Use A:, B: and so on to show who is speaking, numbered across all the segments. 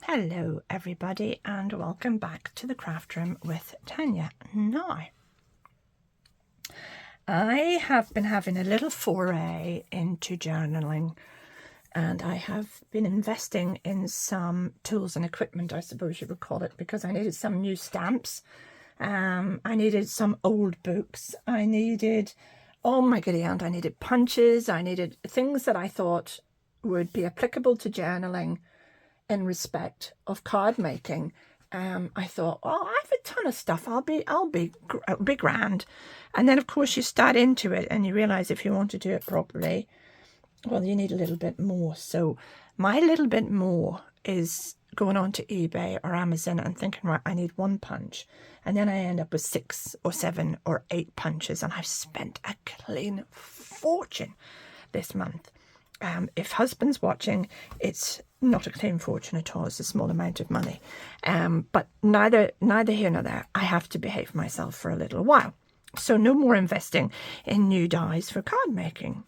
A: Hello everybody and welcome back to the craft room with Tanya. Now, I have been having a little foray into journaling and I have been investing in some tools and equipment, I suppose you would call it, because I needed some new stamps. I needed some old books. I needed, oh my goody aunt, I needed punches. I needed things that I thought would be applicable to journaling in respect of card making. I thought, oh, I have a ton of stuff. I'll be grand. And then of course you start into it and you realize if you want to do it properly, well, you need a little bit more. So my little bit more is going on to eBay or Amazon and thinking, right, I need one punch. And then I end up with 6 or 7 or 8 punches, and I've spent a clean fortune this month. If husband's watching, it's not a clean fortune at all. It's a small amount of money. But neither here nor there. I have to behave myself for a little while. So no more investing in new dies for card making.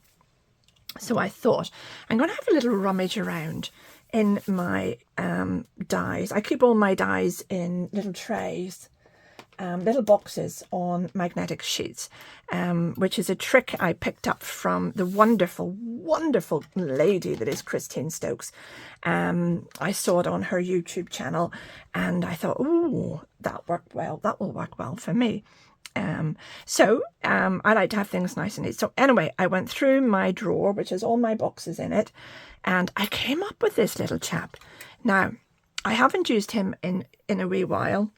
A: So I thought I'm going to have a little rummage around in my dies. I keep all my dies in little trays. Little boxes on magnetic sheets, which is a trick I picked up from the wonderful, wonderful lady that is Christine Stokes. I saw it on her YouTube channel and I thought, oh, that worked well. That will work well for me. So I like to have things nice and neat. So anyway, I went through my drawer, which has all my boxes in it, and I came up with this little chap. Now, I haven't used him in a wee while.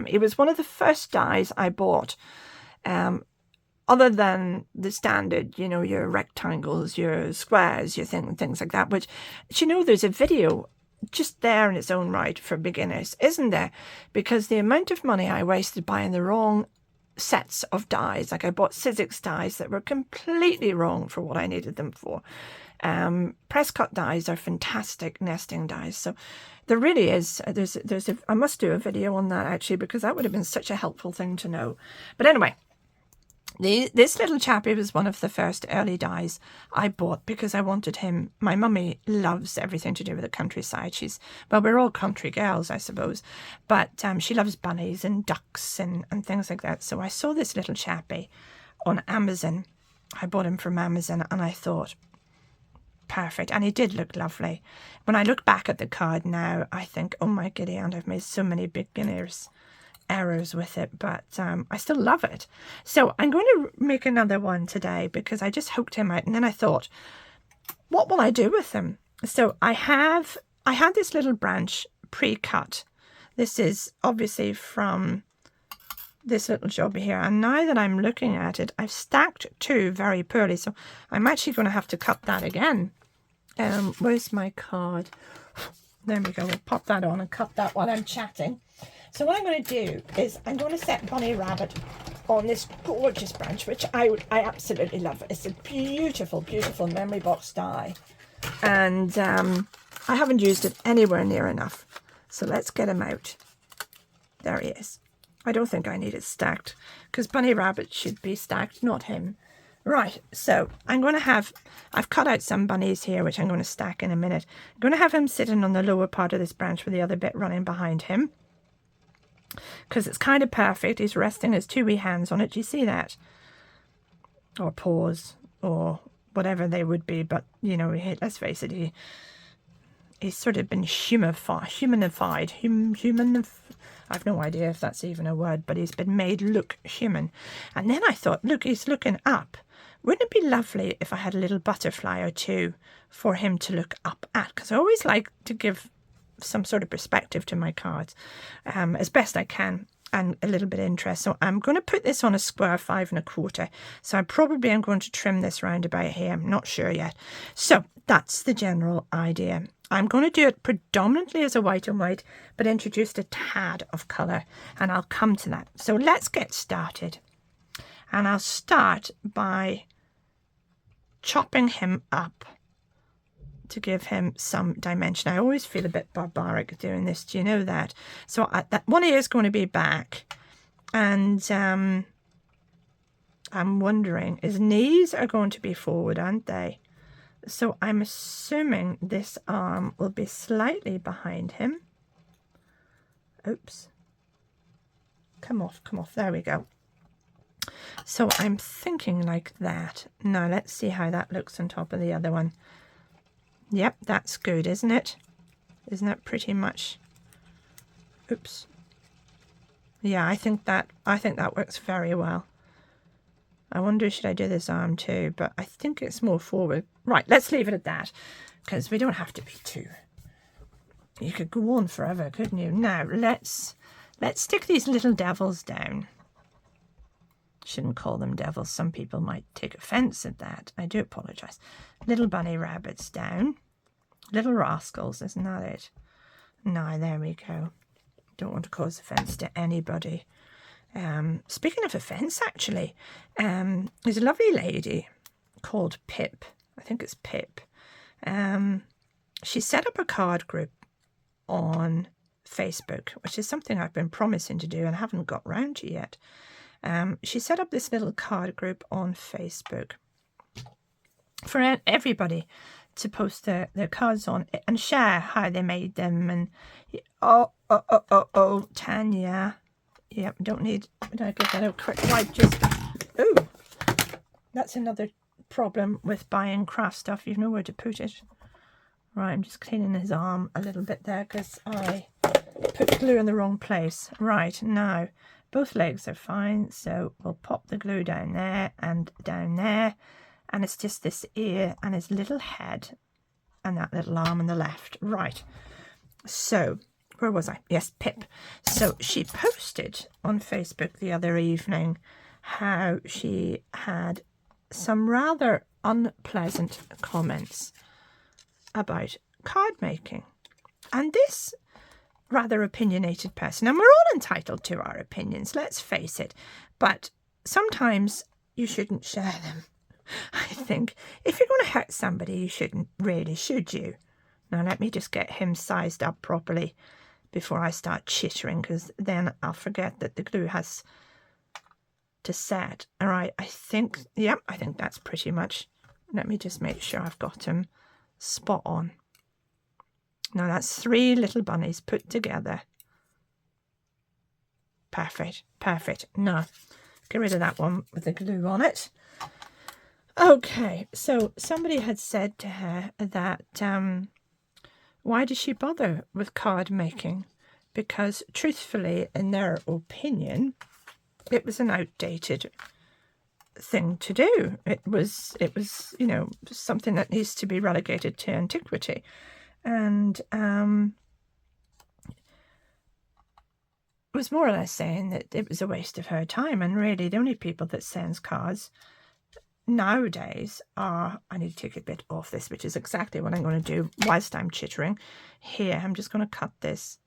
A: It was one of the first dies I bought, other than the standard, you know, your rectangles, your squares, your things like that, which, there's a video just there in its own right for beginners, isn't there? Because the amount of money I wasted buying the wrong sets of dies, like I bought Sizzix dies that were completely wrong for what I needed them for. Press cut dies are fantastic nesting dies, so there really is I must do a video on that actually, because that would have been such a helpful thing to know. But anyway, this little chappie was one of the first early dies I bought because I wanted him. My mummy loves everything to do with the countryside. We're all country girls, I suppose, but she loves bunnies and ducks and things like that. So I saw this little chappie on Amazon. I bought him from Amazon and I thought, perfect. And he did look lovely. When I look back at the card now, I think, oh my giddy aunt, I've made so many beginners errors with it, but I still love it. So I'm going to make another one today because I just hooked him out, and then I thought, what will I do with him? So I had this little branch pre-cut. This is obviously from this little job here, and now that I'm looking at it, I've stacked 2 very poorly, so I'm actually going to have to cut that again. Where's my card? There we go. We'll pop that on and cut that while I'm chatting. So what I'm going to do is I'm going to set Bunny Rabbit on this gorgeous branch, which I absolutely love. It's a beautiful, beautiful memory box die, and I haven't used it anywhere near enough. So let's get him out. There he is. I don't think I need it stacked because Bunny Rabbit should be stacked, not him. Right, so I've cut out some bunnies here, which I'm going to stack in a minute. I'm going to have him sitting on the lower part of this branch with the other bit running behind him, because it's kind of perfect. He's resting his 2 wee hands on it. Do you see that? Or paws, or whatever they would be. But, let's face it, he's sort of been humanified. I've no idea if that's even a word, but he's been made look human. And then I thought, look, he's looking up. Wouldn't it be lovely if I had a little butterfly or 2 for him to look up at? Because I always like to give some sort of perspective to my cards as best I can, and a little bit of interest. So I'm going to put this on a square 5 1/4. So I probably am going to trim this round about here. I'm not sure yet. So that's the general idea. I'm going to do it predominantly as a white on white, but introduced a tad of colour, and I'll come to that. So let's get started. And I'll start by chopping him up to give him some dimension. I always feel a bit barbaric doing this. Do you know that? So that one ear is going to be back, and I'm wondering, his knees are going to be forward, aren't they? So I'm assuming this arm will be slightly behind him. Oops. Come off, come off. There we go. So I'm thinking like that. Now let's see how that looks on top of the other one. Yep, that's good, isn't it? Isn't that pretty much? Oops. Yeah, I think that works very well. I wonder, should I do this arm too? But I think it's more forward. Right, let's leave it at that, because we don't have to be too. You could go on forever, couldn't you? Now let's stick these little devils down. Shouldn't call them devils. Some people might take offence at that. I do apologise. Little bunny rabbits down. Little rascals, isn't that it? Now, there we go. Don't want to cause offence to anybody. Speaking of offence, actually, there's a lovely lady called Pip. I think it's Pip. She set up a card group on Facebook, which is something I've been promising to do and haven't got round to yet. She set up this little card group on Facebook for everybody to post their cards on and share how they made them. And oh, Tanya. Yep, don't need, did I give that a quick wipe? Just, oh, that's another problem with buying craft stuff. You know where to put it. Right, I'm just cleaning his arm a little bit there because I put glue in the wrong place. Right, now, both legs are fine, so we'll pop the glue down there and down there. And it's just this ear and his little head and that little arm on the left. Right, so where was I? Yes, Pip. So she posted on Facebook the other evening how she had some rather unpleasant comments about card making. And this rather opinionated person, and we're all entitled to our opinions, let's face it, but sometimes you shouldn't share them. I think if you're going to hurt somebody, you shouldn't really, should you? Now let me just get him sized up properly before I start chittering, because then I'll forget that the glue has to set. All right, I think, yep, I think that's pretty much. Let me just make sure I've got him spot on. Now that's 3 little bunnies put together. Perfect, perfect. Now, get rid of that one with the glue on it. Okay, so somebody had said to her that why does she bother with card making? Because truthfully, in their opinion, it was an outdated thing to do. It was, you know, something that needs to be relegated to antiquity. And was more or less saying that it was a waste of her time. And really, the only people that sends cards nowadays are, I need to take a bit off this, which is exactly what I'm going to do whilst I'm chittering. Here, I'm just going to cut this.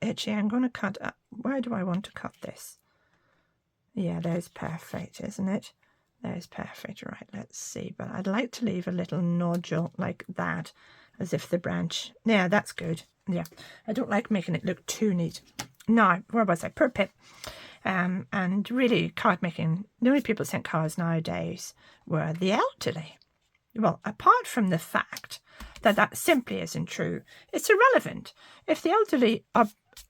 A: Actually, I'm going to cut, where do I want to cut this? Yeah, there's perfect, isn't it? There's perfect. Right, let's see. But I'd like to leave a little nodule like that, as if the branch, yeah, that's good. Yeah, I don't like making it look too neat. Now, where was I? Per Pip. And really, card making, the only people that sent cards nowadays were the elderly. Well, apart from the fact that that simply isn't true, it's irrelevant. If the elderly are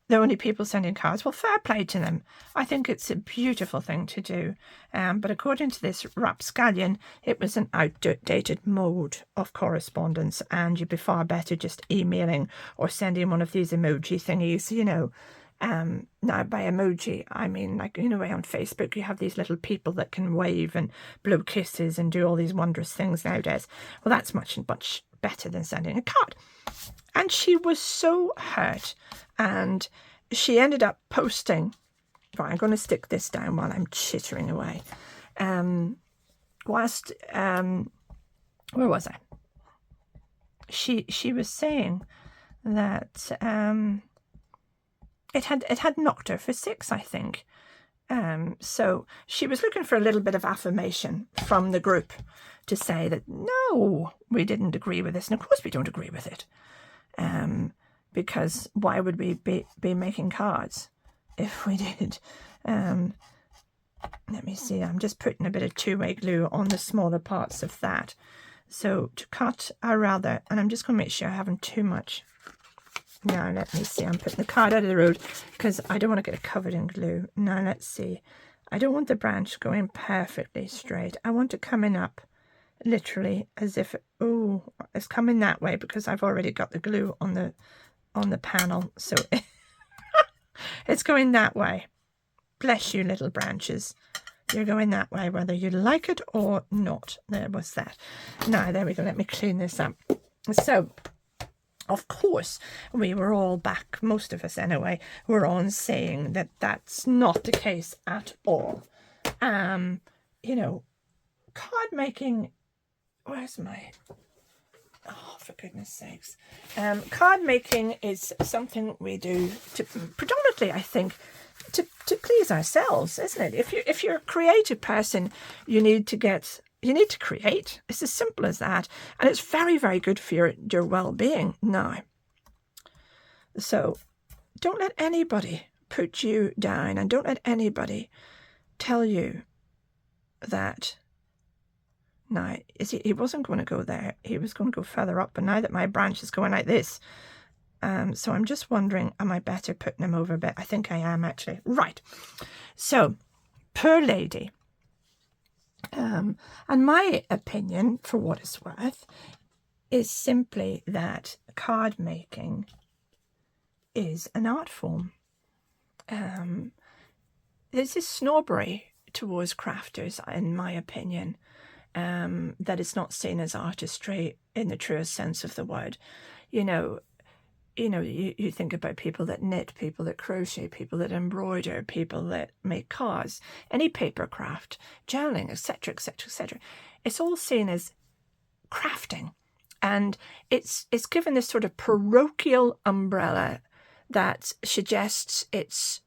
A: the only people sending cards, well, fair play to them. I think it's a beautiful thing to do. But according to this rapscallion, it was an outdated mode of correspondence, and you'd be far better just emailing or sending one of these emoji thingies, you know. Now by emoji, I mean, like, you know, on Facebook, you have these little people that can wave and blow kisses and do all these wondrous things nowadays. Well, that's much better than sending a card. And she was so hurt, and she ended up posting, right, I'm going to stick this down while I'm chittering away. Whilst, where was I? She was saying that, it had knocked her for 6, I think. So she was looking for a little bit of affirmation from the group to say that, no, we didn't agree with this. And of course we don't agree with it. Because why would we be making cards if we did? Let me see. I'm just putting a bit of 2-way glue on the smaller parts of that So to cut, and I'm just going to make sure I haven't too much. Now, let me see. I'm putting the card out of the road because I don't want to get it covered in glue. Now, let's see. I don't want the branch going perfectly straight. I want it coming up literally as if, it's coming that way because I've already got the glue on the panel. So it's going that way. Bless you, little branches. You're going that way, whether you like it or not. There was that. Now, there we go. Let me clean this up. So, of course, we were all back, most of us anyway, were on saying that that's not the case at all. You know, card making, where's my, oh, for goodness sakes. Card making is something we do to, predominantly, I think, to please ourselves, isn't it? If you're a creative person, you need to create. It's as simple as that. And it's very, very good for your well-being now. So don't let anybody put you down, and don't let anybody tell you that, now, he wasn't going to go there. He was going to go further up. But now that my branch is going like this, so I'm just wondering, am I better putting him over a bit? I think I am, actually. Right. So, poor lady. And my opinion, for what it's worth, is simply that card making is an art form. There's this snobbery towards crafters, in my opinion, that it's not seen as artistry in the truest sense of the word. You think about people that knit, people that crochet, people that embroider, people that make cars, any paper craft, journaling, etc., etc., etc. It's all seen as crafting, and it's given this sort of parochial umbrella that suggests it's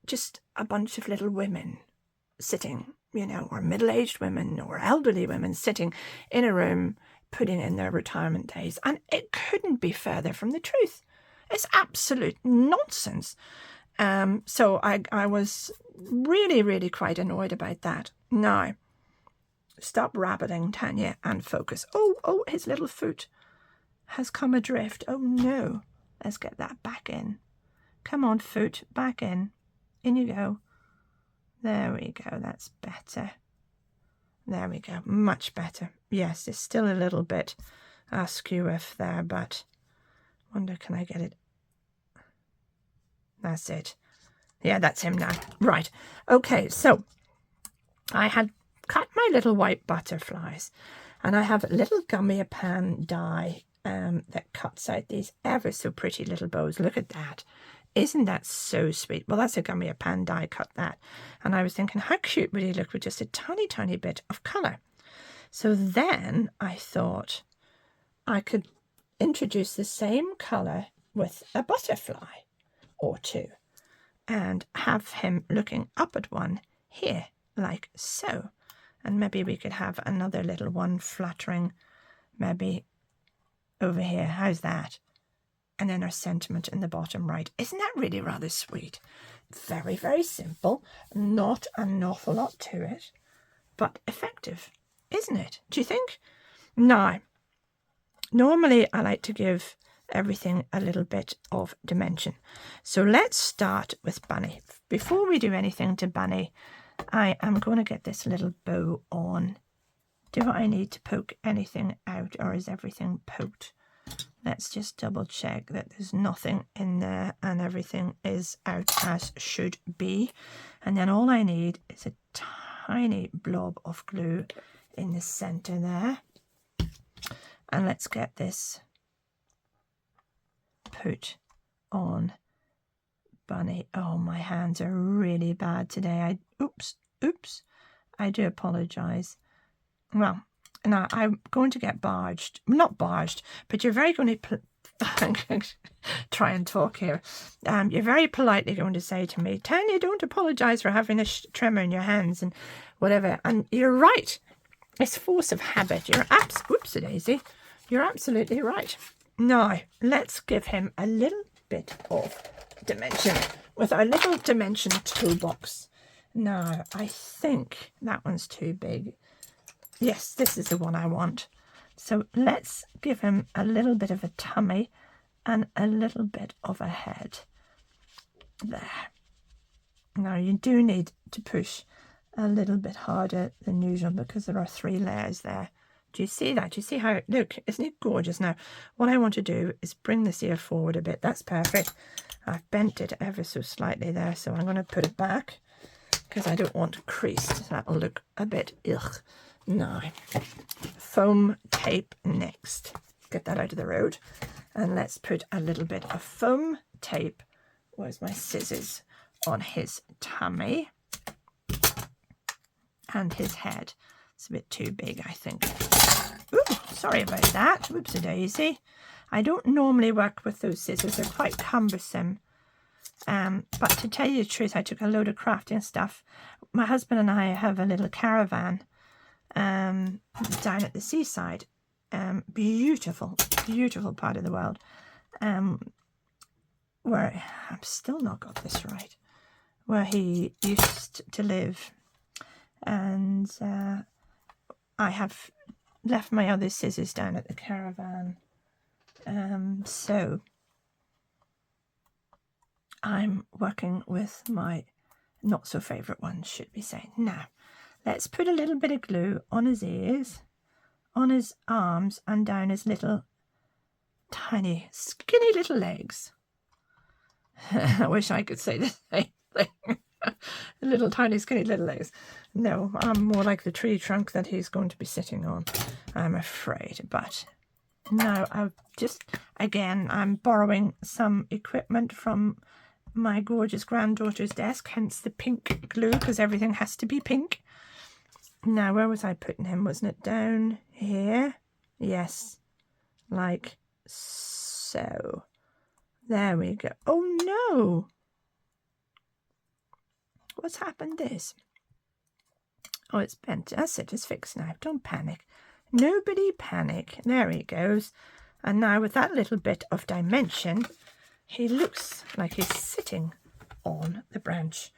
A: just a bunch of little women sitting, or middle-aged women or elderly women sitting in a room putting in their retirement days. And it couldn't be further from the truth. It's absolute nonsense. So I was really, really quite annoyed about that. Now, stop rabbiting, Tanya, and focus. Oh, his little foot has come adrift. Oh, no. Let's get that back in. Come on, foot, back in. In you go. There we go. That's better. There we go. Much better. Yes, it's still a little bit askew there, but wonder, can I get it? That's it. Yeah, that's him now. Right. Okay, so I had cut my little white butterflies, and I have a little gummy pan die that cuts out these ever so pretty little bows. Look at that. Isn't that so sweet? Well, that's a gummy pan die cut that. And I was thinking, how cute would he look with just a tiny, tiny bit of colour? So then I thought I could introduce the same colour with a butterfly or two and have him looking up at one here, like so. And maybe we could have another little one fluttering maybe over here. How's that? And then our sentiment in the bottom right. Isn't that really rather sweet? Very, very simple. Not an awful lot to it, but effective, isn't it? Do you think? Now, normally I like to give everything a little bit of dimension. So let's start with Bunny. Before we do anything to Bunny, I am going to get this little bow on. Do I need to poke anything out, or is everything poked? Let's just double check that there's nothing in there and everything is out as should be. And then all I need is a tiny blob of glue in the center there. And let's get this put on Bunny. Oh, my hands are really bad today. Oops. I do apologize. Well, now, I'm going to get barged. Not barged, but you're very going to... try and talk here. You're very politely going to say to me, Tanya, don't apologise for having a tremor in your hands and whatever. And you're right. It's force of habit. Oopsie-daisy. You're absolutely right. Now, let's give him a little bit of dimension with our little dimension toolbox. Now, I think that one's too big. Yes, this is the one I want. So let's give him a little bit of a tummy and a little bit of a head. There. Now you do need to push a little bit harder than usual because there are 3 layers there. Do you see that? Do you see how, look, isn't it gorgeous? Now, what I want to do is bring this ear forward a bit. That's perfect. I've bent it ever so slightly there, so I'm going to put it back because I don't want creased. That'll look a bit ugh. Now, foam tape next. Get that out of the road. And let's put a little bit of foam tape. Where's my scissors? On his tummy and his head. It's a bit too big, I think. Ooh, sorry about that. Whoops-a-daisy. I don't normally work with those scissors. They're quite cumbersome. But to tell you the truth, I took a load of crafting stuff. My husband and I have a little caravan down at the seaside. Beautiful, beautiful part of the world. Where I've still not got this right. Where he used to live. And I have left my other scissors down at the caravan. So I'm working with my not so favourite ones, should we say. Now, let's put a little bit of glue on his ears, on his arms, and down his little tiny, skinny little legs. I wish I could say the same thing. Little tiny skinny little legs. No, I'm more like the tree trunk that he's going to be sitting on, I'm afraid. But no, I've just, again, I'm borrowing some equipment from my gorgeous granddaughter's desk, hence the pink glue, because everything has to be pink. Now, where was I putting him? Wasn't it down here? Yes, like so. There we go. Oh no! What's happened this? Oh, it's bent. That's it. It's fixed now. Don't panic. Nobody panic. There he goes. And now with that little bit of dimension, he looks like he's sitting on the branch.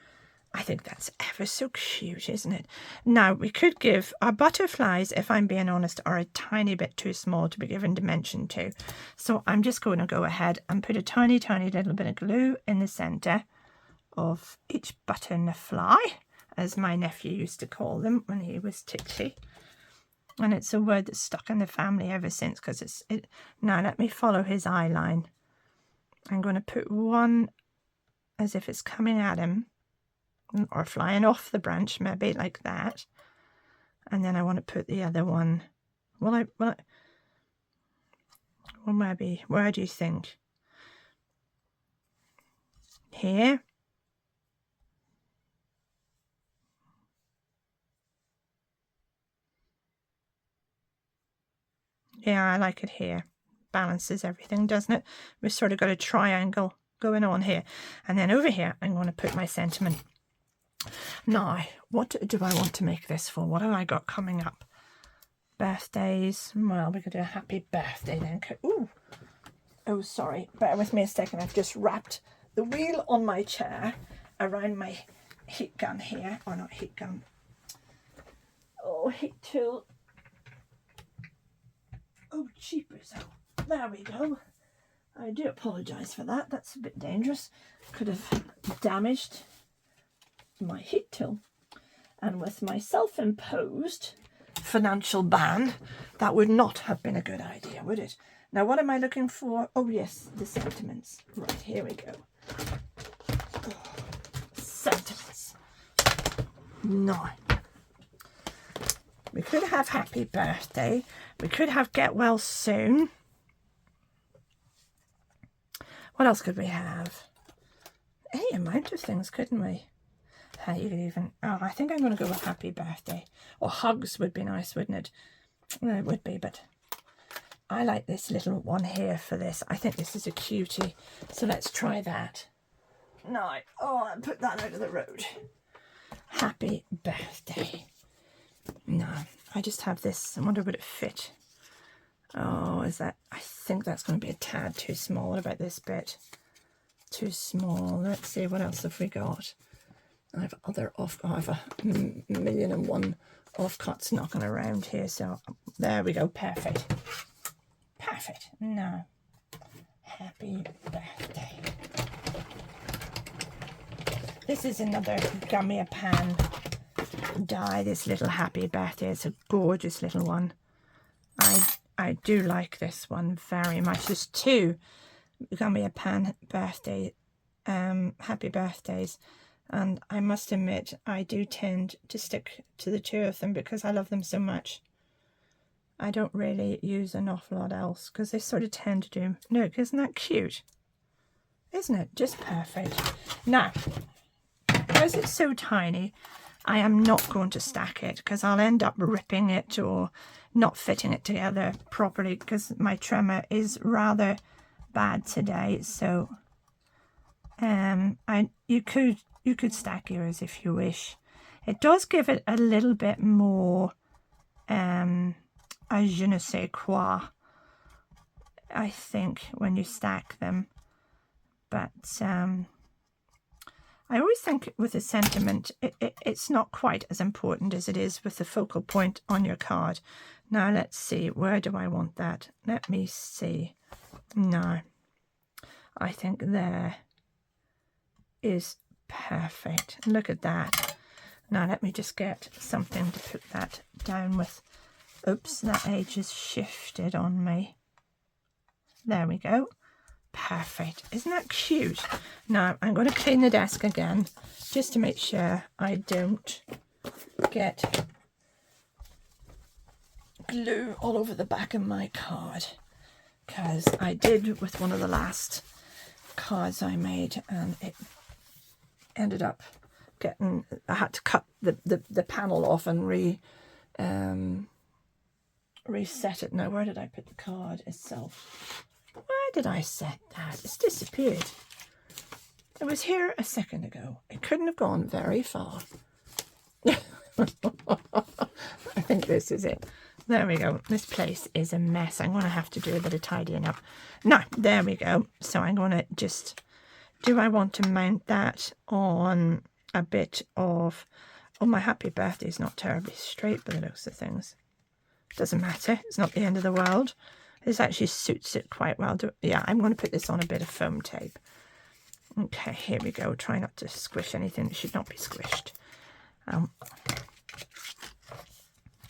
A: I think that's ever so cute, isn't it? Now, we could give our butterflies, if I'm being honest, are a tiny bit too small to be given dimension to. So I'm just going to go ahead and put a tiny, tiny little bit of glue in the centre of each butterfly, as my nephew used to call them when he was titchy. And it's a word that's stuck in the family ever since, because it's it. Now let me follow his eye line. I'm going to put one as if it's coming at him, or flying off the branch, maybe like that. And then I want to put the other one. Well, maybe, where do you think? Here. Yeah, I like it here. Balances everything, doesn't it? We've sort of got a triangle going on here. And then over here, I'm going to put my sentiment. Now, what do I want to make this for? What have I got coming up? Birthdays. Well, we could do a happy birthday then. Ooh. Oh, sorry. Bear with me a second. I've just wrapped the wheel on my chair around my heat gun here. Or not heat gun. Oh, heat tool. Oh, jeepers. Oh, there we go. I do apologise for that. That's a bit dangerous. Could have damaged my heat tool. And with my self-imposed financial ban, that would not have been a good idea, would it? Now, what am I looking for? Oh, yes, the sentiments. Right, here we go. Oh, sentiments. No. We could have happy birthday. We could have get well soon. What else could we have? Any amount of things, couldn't we? You could even... Oh, I think I'm going to go with happy birthday. Or hugs would be nice, wouldn't it? Well, it would be, but I like this little one here for this. I think this is a cutie. So let's try that. No. Oh, I'll put that out of the road. Happy birthday. No, I just have this. I wonder would it fit. Oh, is that... I think that's going to be a tad too small. What about this bit? Too small. Let's see, what else have we got? I have other I have a million and one offcuts knocking around here. So there we go. Perfect. Perfect. Now, happy birthday. This is another gummy pan die, this little happy birthday. It's a gorgeous little one. I do like this one very much. There's two gummy pan birthday happy birthdays, and I must admit I do tend to stick to the two of them because I love them so much. I don't really use an awful lot else because they sort of tend to do. Look, isn't that cute? Isn't it? Just perfect. Now, because it's so tiny, I am not going to stack it because I'll end up ripping it or not fitting it together properly because my trimmer is rather bad today. So you could stack yours if you wish. It does give it a little bit more je ne sais quoi, I think, when you stack them. But I always think with a sentiment, it's not quite as important as it is with the focal point on your card. Now let's see, where do I want that? Let me see. No, I think there is perfect. Look at that. Now let me just get something to put that down with. Oops, that edge has shifted on me. There we go. Perfect. Isn't that cute? Now I'm going to clean the desk again just to make sure I don't get glue all over the back of my card, because I did with one of the last cards I made and it ended up getting, I had to cut the panel off and reset it. Now where did I put the card itself? Where did I set that? It's disappeared. It was here a second ago. It couldn't have gone very far. I think this is it. There we go. This place is a mess. I'm going to have to do a bit of tidying up. Now, there we go. So I'm going to just, do I want to mount that on a bit of, oh, my happy birthday is not terribly straight by the looks of things. Doesn't matter. It's not the end of the world. This actually suits it quite well. Yeah, I'm going to put this on a bit of foam tape. Okay, here we go. Try not to squish anything that should not be squished.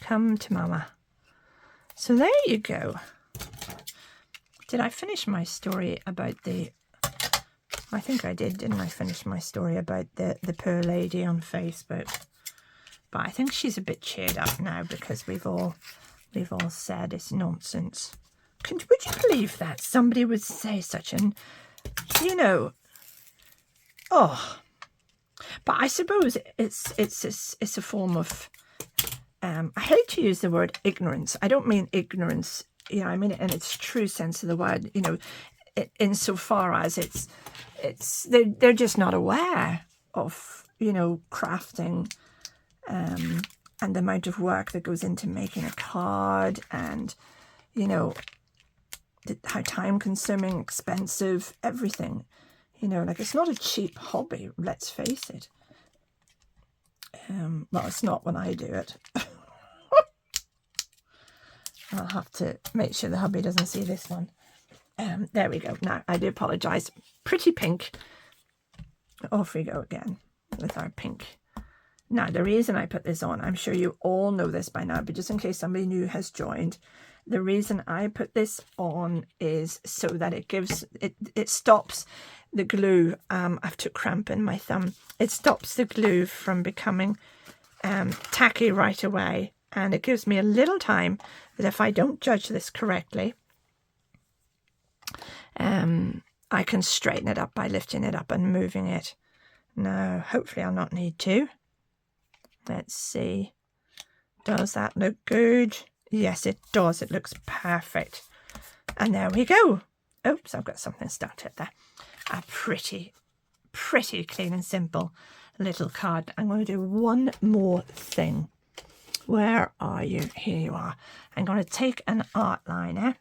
A: Come to mama. So there you go. Did I finish my story about the... I think I did, didn't I, finish my story about the poor lady on Facebook? But I think she's a bit cheered up now because we've all said it's nonsense. Would you believe that somebody would say such an, you know, oh. But I suppose it's a form of, I hate to use the word ignorance. I don't mean ignorance, you know, I mean it in its true sense of the word, you know, insofar as they're just not aware of, you know, crafting and the amount of work that goes into making a card, and, you know, how time consuming, expensive, everything, you know, like it's not a cheap hobby, let's face it. Well, it's not when I do it. I'll have to make sure the hubby doesn't see this one. There we go. Now, I do apologise. Pretty pink. Off we go again with our pink. Now, the reason I put this on, I'm sure you all know this by now, but just in case somebody new has joined, the reason I put this on is so that it gives, it stops the glue. I've took cramp in my thumb. It stops the glue from becoming tacky right away. And it gives me a little time that if I don't judge this correctly, I can straighten it up by lifting it up and moving it. Now, hopefully I'll not need to. Let's see. Does that look good? Yes, it does. It looks perfect. And there we go. Oops, I've got something started there. A pretty clean and simple little card. I'm going to do one more thing. Where are you? Here you are. I'm going to take an art liner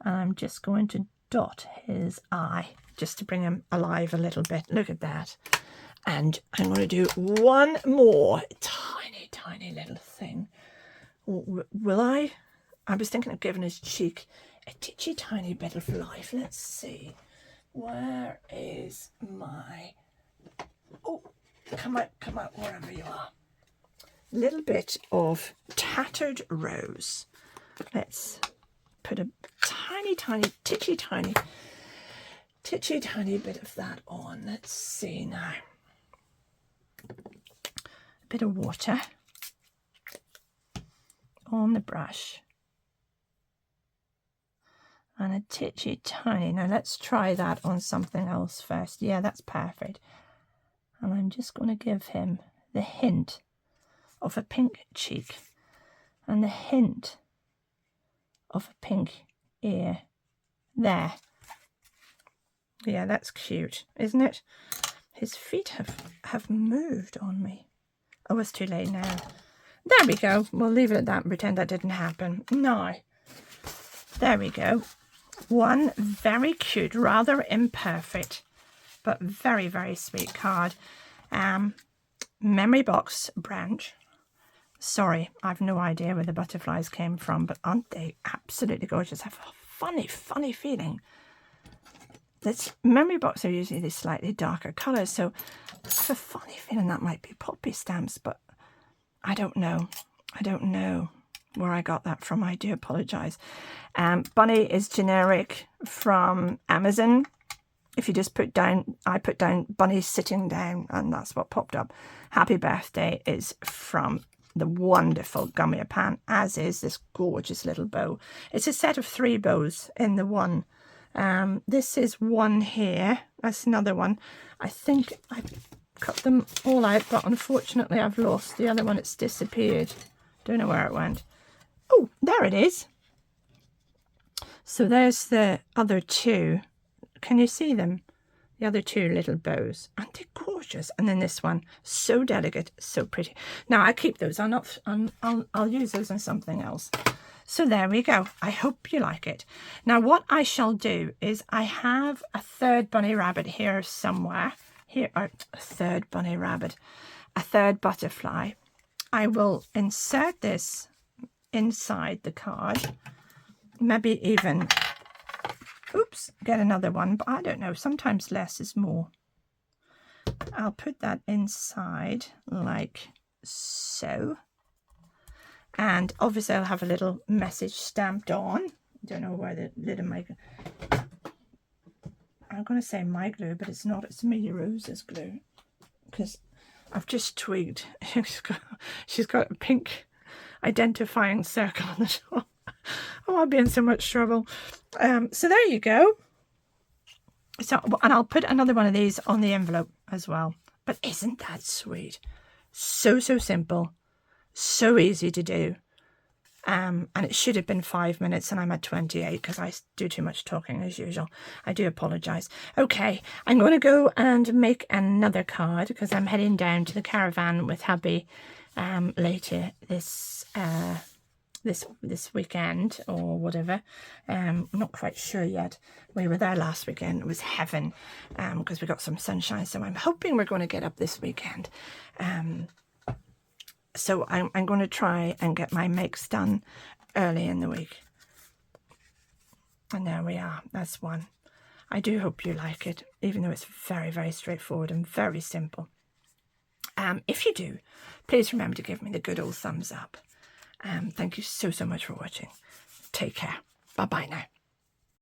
A: and I'm just going to dot his eye just to bring him alive a little bit. Look at that. And I'm going to do one more tiny tiny little thing. Will I? I was thinking of giving his cheek a titchy tiny bit of life. Let's see. Where is my... Oh, come out wherever you are. Little bit of tattered rose. Let's put a tiny, titchy tiny bit of that on. Let's see now. A bit of water on the brush. And a titchy tiny. Now let's try that on something else first. Yeah, that's perfect. And I'm just going to give him the hint of a pink cheek and the hint of a pink ear. There. Yeah, that's cute, isn't it? His feet have moved on me. Oh, it's too late now. There we go. We'll leave it at that and pretend that didn't happen. No. There we go. One very cute, rather imperfect, but very, very sweet card. Memory box branch. Sorry, I've no idea where the butterflies came from, but aren't they absolutely gorgeous? I have a funny feeling. This memory box are usually these slightly darker colours, so I have a funny feeling that might be poppy stamps, but I don't know. I don't know where I got that from. I do apologise. Bunny is generic from Amazon. If you just put down, I put down Bunny sitting down, and that's what popped up. Happy Birthday is from the wonderful Gummy Pan, as is this gorgeous little bow. It's a set of 3 bows in the one. This is one here. That's another one. I think I cut them all out, but unfortunately I've lost the other one. It's disappeared. Don't know where it went. Oh, there it is. So there's the other 2. Can you see them? The other 2 little bows. Aren't they gorgeous? And then this one, so delicate, so pretty. Now I keep those. I'll use those on something else. So there we go. I hope you like it. Now what I shall do is I have a 3rd bunny rabbit here somewhere. Here, a 3rd bunny rabbit, a 3rd butterfly. I will insert this inside the card. Maybe even, oops, get another one. But I don't know. Sometimes less is more. I'll put that inside like so. And obviously I'll have a little message stamped on. Don't know where the lid of my... I'm going to say my glue, but it's not. It's Amelia Rose's glue. Because I've just twigged. She's got a pink identifying circle on the top. Oh, I'll be in so much trouble. So there you go. So, and I'll put another one of these on the envelope as well. But isn't that sweet? So simple. So easy to do. And it should have been 5 minutes and I'm at 28 because I do too much talking as usual. I do apologise. Okay, I'm going to go and make another card because I'm heading down to the caravan with hubby later this weekend or whatever. I'm not quite sure yet. We were there last weekend. It was heaven because we got some sunshine. So I'm hoping we're going to get up this weekend. So I'm going to try and get my makes done early in the week. And there we are. That's one. I do hope you like it, even though it's very, very straightforward and very simple. If you do, please remember to give me the good old thumbs up. Thank you so much for watching. Take care. Bye-bye now.